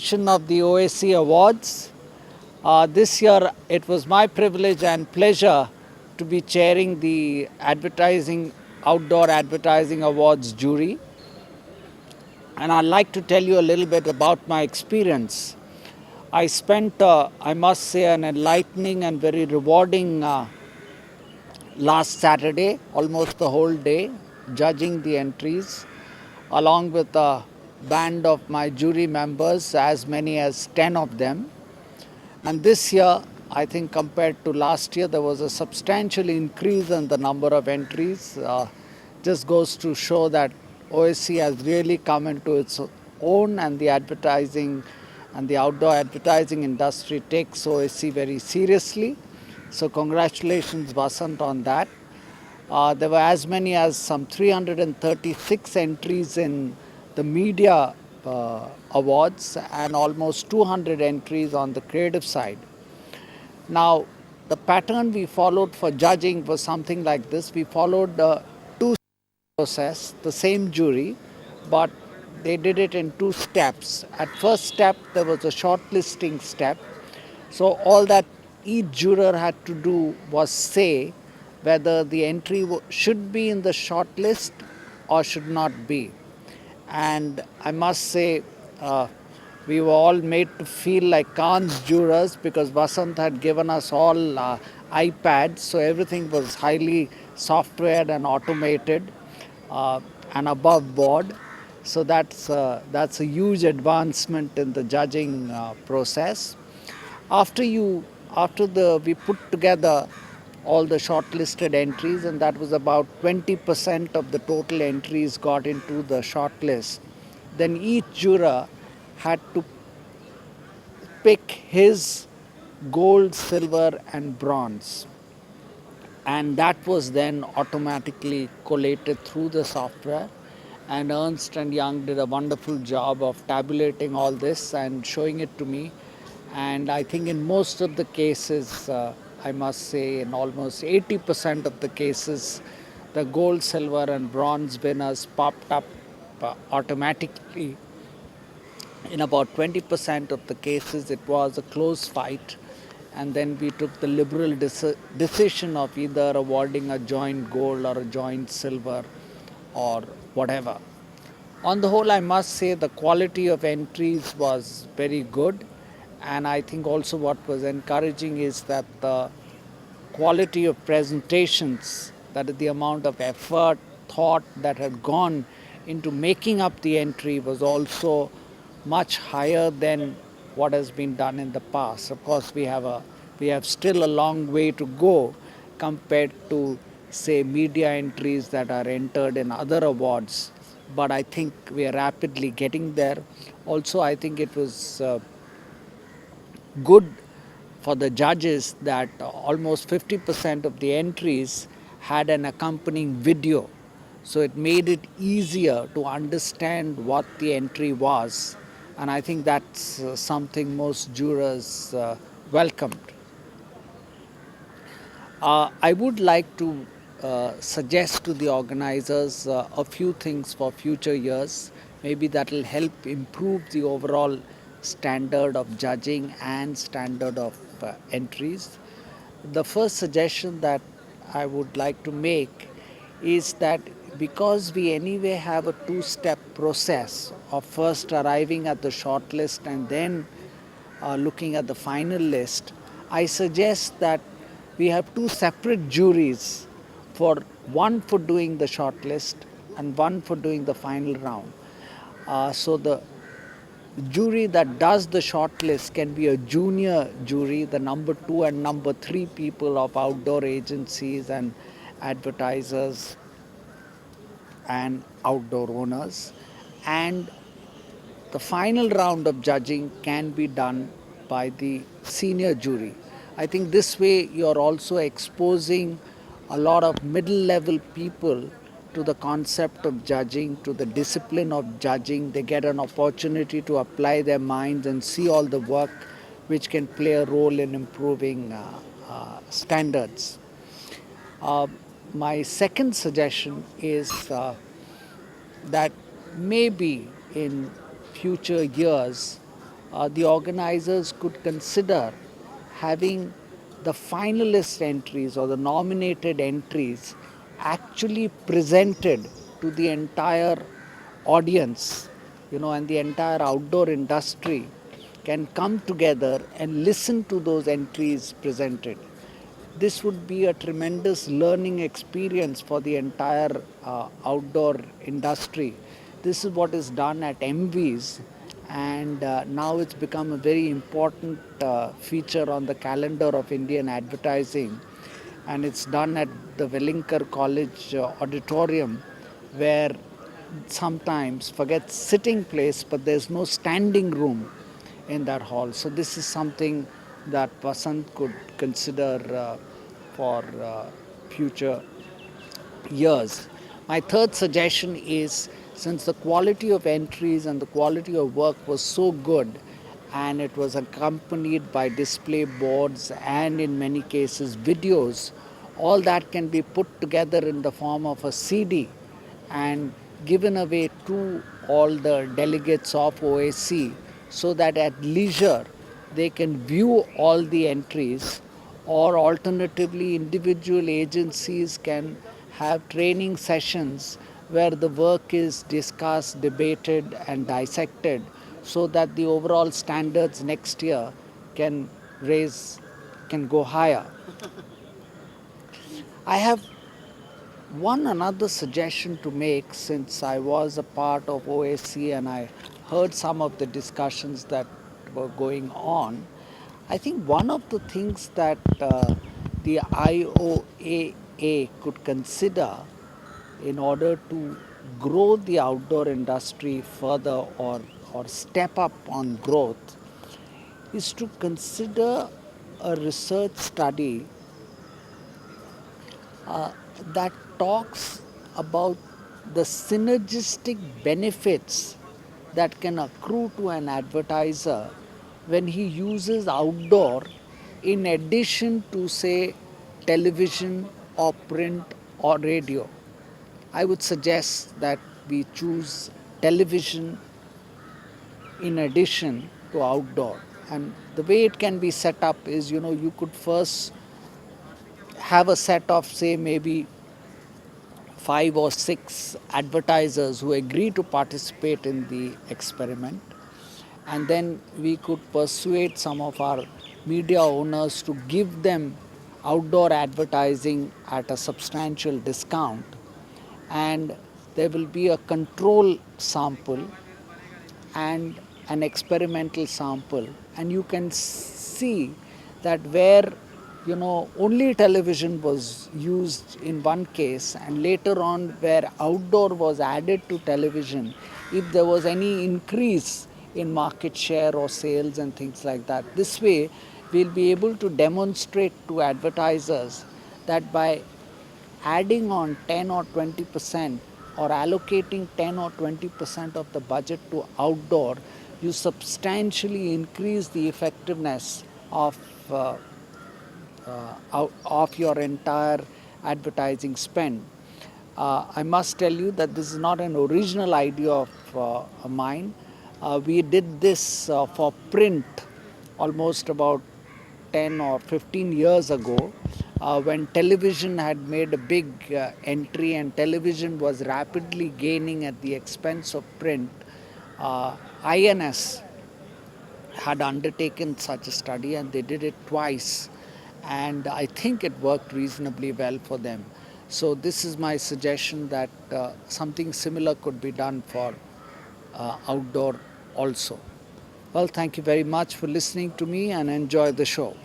edition of the OSC Awards. This year it was my privilege and pleasure to be chairing the Outdoor Advertising Awards jury. And I'd like to tell you a little bit about my experience. I spent, I must say, an enlightening and very rewarding last Saturday, almost the whole day, judging the entries, along with a band of my jury members, as many as 10 of them. And this year, I think compared to last year, there was a substantial increase in the number of entries. Just goes to show that OSC has really come into its own, and the advertising and the outdoor advertising industry takes OSC very seriously. So congratulations, Vasant, on that. There were as many as some 336 entries in the media awards and almost 200 entries on the creative side. Now, the pattern we followed for judging was something like this. We followed two process, the same jury, but they did it in two steps. At first step, there was a shortlisting step. So all that each juror had to do was say whether the entry should be in the shortlist or should not be. And I must say, we were all made to feel like Khan's jurors because Vasant had given us all iPads, so everything was highly software and automated and above board. So that's a huge advancement in the judging process. We put together all the shortlisted entries, and that was about 20% of the total entries got into the shortlist. Then each juror had to pick his gold, silver, and bronze, and that was then automatically collated through the software. And Ernst and Young did a wonderful job of tabulating all this and showing it to me. And I think in most of the cases, I must say in almost 80% of the cases, the gold, silver, and bronze winners popped up automatically. In about 20% of the cases, it was a close fight, and then we took the liberal decision of either awarding a joint gold or a joint silver or whatever. On the whole, I must say the quality of entries was very good, and I think also what was encouraging is that the quality of presentations, that is the amount of effort, thought that had gone into making up the entry, was also much higher than what has been done in the past. Of course, we have still a long way to go compared to, say, media entries that are entered in other awards, but I think we are rapidly getting there. Also, I think it was good for the judges that almost 50% of the entries had an accompanying video. So it made it easier to understand what the entry was. And I think that's something most jurors welcomed. I would like to suggest to the organizers a few things for future years. Maybe that will help improve the overall standard of judging and standard of entries. The first suggestion that I would like to make is that because we anyway have a two-step process of first arriving at the short list and then looking at the final list, I suggest that we have two separate juries, one for doing the short list and one for doing the final round. So the jury that does the short list can be a junior jury, the number 2 and number 3 people of outdoor agencies and advertisers and outdoor owners, and the final round of judging can be done by the senior jury. I think this way you're also exposing a lot of middle level people to the concept of judging, to the discipline of judging. They get an opportunity to apply their minds and see all the work which can play a role in improving standards. My second suggestion is that maybe in future years the organizers could consider having the finalist entries or the nominated entries actually presented to the entire audience, and the entire outdoor industry can come together and listen to those entries presented. This would be a tremendous learning experience for the entire outdoor industry. This is what is done at MVs, and now it's become a very important feature on the calendar of Indian advertising. And it's done at the Wellinger College auditorium, where sometimes forget sitting place, but there's no standing room in that hall. So this is something that Vasant could consider for future years. My third suggestion is, since the quality of entries and the quality of work was so good, and it was accompanied by display boards and in many cases videos, all that can be put together in the form of a CD and given away to all the delegates of OAC, so that at leisure they can view all the entries, or alternatively individual agencies can have training sessions where the work is discussed, debated and dissected, so that the overall standards next year can raise can go higher. I have one another suggestion to make, since I was a part of OSC and I heard some of the discussions that were going on. I think one of the things that the IOAA could consider in order to grow the outdoor industry further, or step up on growth, is to consider a research study that talks about the synergistic benefits that can accrue to an advertiser when he uses outdoor in addition to, say, television or print or radio. I would suggest that we choose television in addition to outdoor. And the way it can be set up is, you could first have a set of, say, maybe 5 or 6 advertisers who agree to participate in the experiment. And then we could persuade some of our media owners to give them outdoor advertising at a substantial discount. And there will be a control sample and an experimental sample, and you can see that where only television was used in one case, and later on where outdoor was added to television, if there was any increase in market share or sales and things like that. This way we'll be able to demonstrate to advertisers that by adding on 10 or 20% or allocating 10 or 20% of the budget to outdoor, you substantially increase the effectiveness of of your entire advertising spend. I must tell you that this is not an original idea of mine. We did this for print almost about 10 or 15 years ago, when television had made a big entry and television was rapidly gaining at the expense of print. INS had undertaken such a study, and they did it twice, and I think it worked reasonably well for them. So this is my suggestion, that something similar could be done for outdoor also. Well, thank you very much for listening to me, and enjoy the show.